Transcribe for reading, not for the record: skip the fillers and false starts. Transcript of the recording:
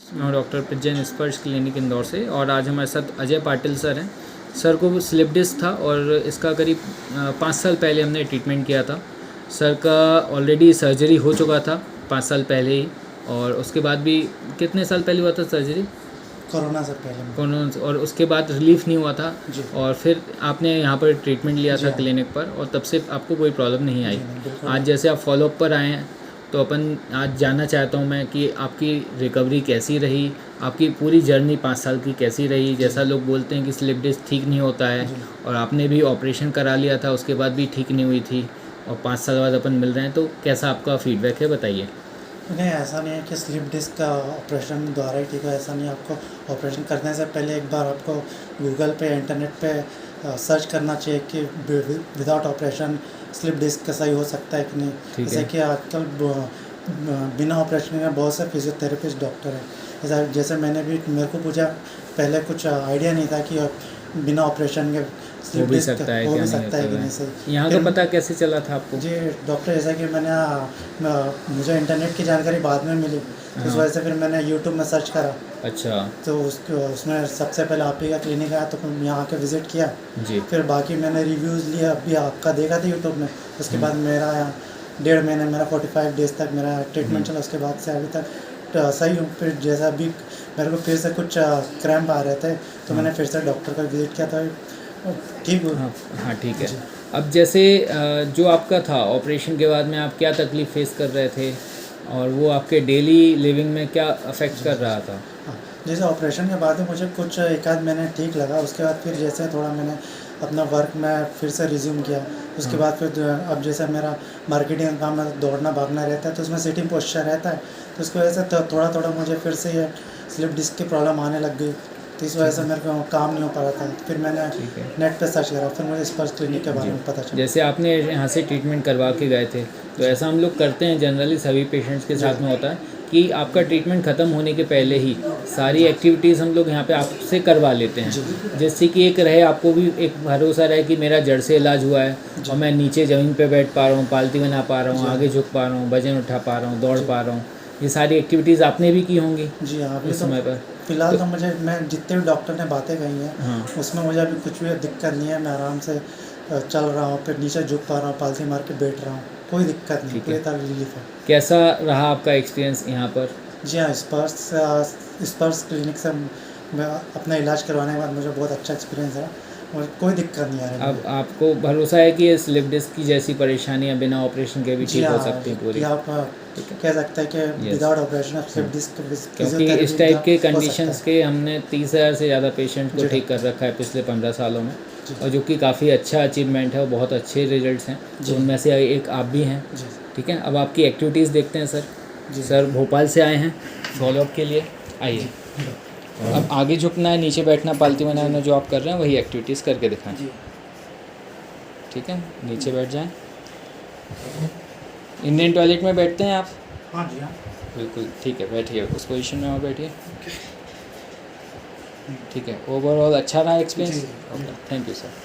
मैं डॉक्टर प्रज्ञन स्पर्श क्लिनिक इंदौर से, और आज हमारे साथ अजय पाटिल सर हैं। सर को स्लिप डिस्क था और इसका करीब 5 साल पहले हमने ट्रीटमेंट किया था। सर का ऑलरेडी सर्जरी हो चुका था 5 साल पहले ही, और उसके बाद भी कितने साल पहले हुआ था सर्जरी? कोरोना से पहले। कोरोना, और उसके बाद रिलीफ नहीं हुआ था जी। और फिर आपने यहाँ पर ट्रीटमेंट लिया था हाँ। क्लिनिक पर, और तब से आपको कोई प्रॉब्लम नहीं आई। बिल्कुल। आज जैसे आप फॉलोअप पर आए हैं, तो अपन आज जानना चाहता हूँ मैं कि आपकी रिकवरी कैसी रही, आपकी पूरी जर्नी 5 साल की कैसी रही। जैसा लोग बोलते हैं कि स्लिप डिस्क ठीक नहीं होता है, और आपने भी ऑपरेशन करा लिया था, उसके बाद भी ठीक नहीं हुई थी, और 5 साल बाद अपन मिल रहे हैं, तो कैसा आपका फीडबैक है, बताइए। नहीं, ऐसा नहीं है कि स्लिप डिस्क का ऑपरेशन द्वारा ही ठीक है, ऐसा नहीं है। आपको ऑपरेशन करने से पहले एक बार आपको गूगल पे, इंटरनेट पे सर्च करना चाहिए कि विदाउट ऑपरेशन स्लिप डिस्क का सही हो सकता है कि नहीं। जैसे कि आजकल बिना ऑपरेशन के बहुत से फिजियोथेरेपिस्ट डॉक्टर हैं। जैसे मैंने भी, मेरे को पूछा पहले, कुछ आइडिया नहीं था कि बिना ऑपरेशन के हो भी सकता है कि नहीं सही। यहाँ का पता कैसे चला था आपको? जी डॉक्टर, जैसा कि मुझे इंटरनेट की जानकारी बाद में मिली, तो इस वजह से फिर मैंने यूट्यूब में सर्च करा। अच्छा। तो उसमें सबसे पहले आप ही का क्लिनिक आया, तो यहाँ आके विज़िट किया जी। फिर बाकी मैंने रिव्यूज़ लिया, अभी आपका देखा था यूट्यूब में। उसके बाद मेरा 1.5 महीने, मेरा 45 डेज़ तक मेरा ट्रीटमेंट चला। उसके बाद से अभी तक सही हूँ। फिर जैसा अभी मेरे को फिर से कुछ क्रैम्प आ रहे थे, तो मैंने फिर से डॉक्टर का विज़िट किया था, ठीक हूँ। हाँ ठीक है। अब जैसे जो आपका था ऑपरेशन के बाद में, आप क्या तकलीफ़ फेस कर रहे थे, और वो आपके डेली लिविंग में क्या अफेक्ट कर रहा था? हाँ, जैसे ऑपरेशन के बाद मुझे कुछ 1 आध महीने ठीक लगा। उसके बाद फिर जैसे थोड़ा मैंने अपना वर्क में फिर से रिज्यूम किया। उसके बाद फिर अब जैसे मेरा मार्केटिंग का काम है, दौड़ना भागना रहता है, तो उसमें सिटिंग पोस्चर रहता है, तो उसकी वजह से थोड़ा थोड़ा मुझे फिर से ये स्लिप डिस्क की प्रॉब्लम आने लग गई। तो इस वजह से मेरे को काम नहीं हो पा रहा था। फिर मैंने नेट पे सर्च करा, फिर मुझे स्पर्श क्लिनिक के बारे में पता चला। जैसे आपने यहाँ से ट्रीटमेंट करवा के गए थे, तो ऐसा हम लोग करते हैं जनरली, सभी पेशेंट्स के साथ में होता है कि आपका ट्रीटमेंट ख़त्म होने के पहले ही सारी एक्टिविटीज़ हम लोग यहाँ पे आपसे करवा लेते हैं, जिससे कि एक रहे, आपको भी एक भरोसा रहे कि मेरा जड़ से इलाज हुआ है, और मैं नीचे ज़मीन पे बैठ पा रहा हूँ, पालती बना पा रहा हूँ, आगे झुक पा रहा हूँ, वजन उठा पा रहा हूँ, दौड़ पा रहा हूँ। ये सारी एक्टिविटीज़ आपने भी की होंगी जी हाँ। उस समय पर? फिलहाल तो मैं जितने भी डॉक्टर ने बातें कही हैं, उसमें मुझे अभी कुछ भी दिक्कत नहीं है। मैं आराम से चल रहा हूँ, फिर नीचे झुक पा रहा हूँ, पालती मार के बैठ रहा हूँ, कोई दिक्कत नहीं, पूरी तरह रिलीफ है। कैसा रहा आपका एक्सपीरियंस यहाँ पर? जी हाँ, स्पर्श क्लिनिक से मैं अपना इलाज करवाने के बाद मुझे बहुत अच्छा एक्सपीरियंस है, और कोई दिक्कत नहीं आ रही। अब आपको भरोसा है कि ये स्लिप डिस्क की जैसी परेशानियाँ बिना ऑपरेशन के भी ठीक हो सकती हैं पूरी? आप कह सकते हैं कि विदाउट ऑपरेशन स्लिप डिस्क, क्योंकि इस टाइप के कंडीशंस के हमने 30,000 से ज़्यादा पेशेंट को ठीक कर रखा है पिछले 15 सालों में, और जो कि काफ़ी अच्छा अचीवमेंट है, और बहुत अच्छे रिजल्ट्स हैं, तो उनमें से एक आप भी हैं। ठीक है, अब आपकी एक्टिविटीज़ देखते हैं सर। सर भोपाल से आए हैं फॉलोअप के लिए, आइए। अब आगे झुकना है, नीचे बैठना, पालती बनाना, जो आप कर रहे हैं वही एक्टिविटीज़ करके दिखाएं। ठीक है, नीचे बैठ जाएं। इंडियन टॉयलेट में बैठते हैं आप? हाँ जी हाँ, बिल्कुल ठीक है, बैठिए उस पोजीशन में, और बैठिए। ठीक है, ओवरऑल अच्छा रहा एक्सपीरियंस? Thank you sir.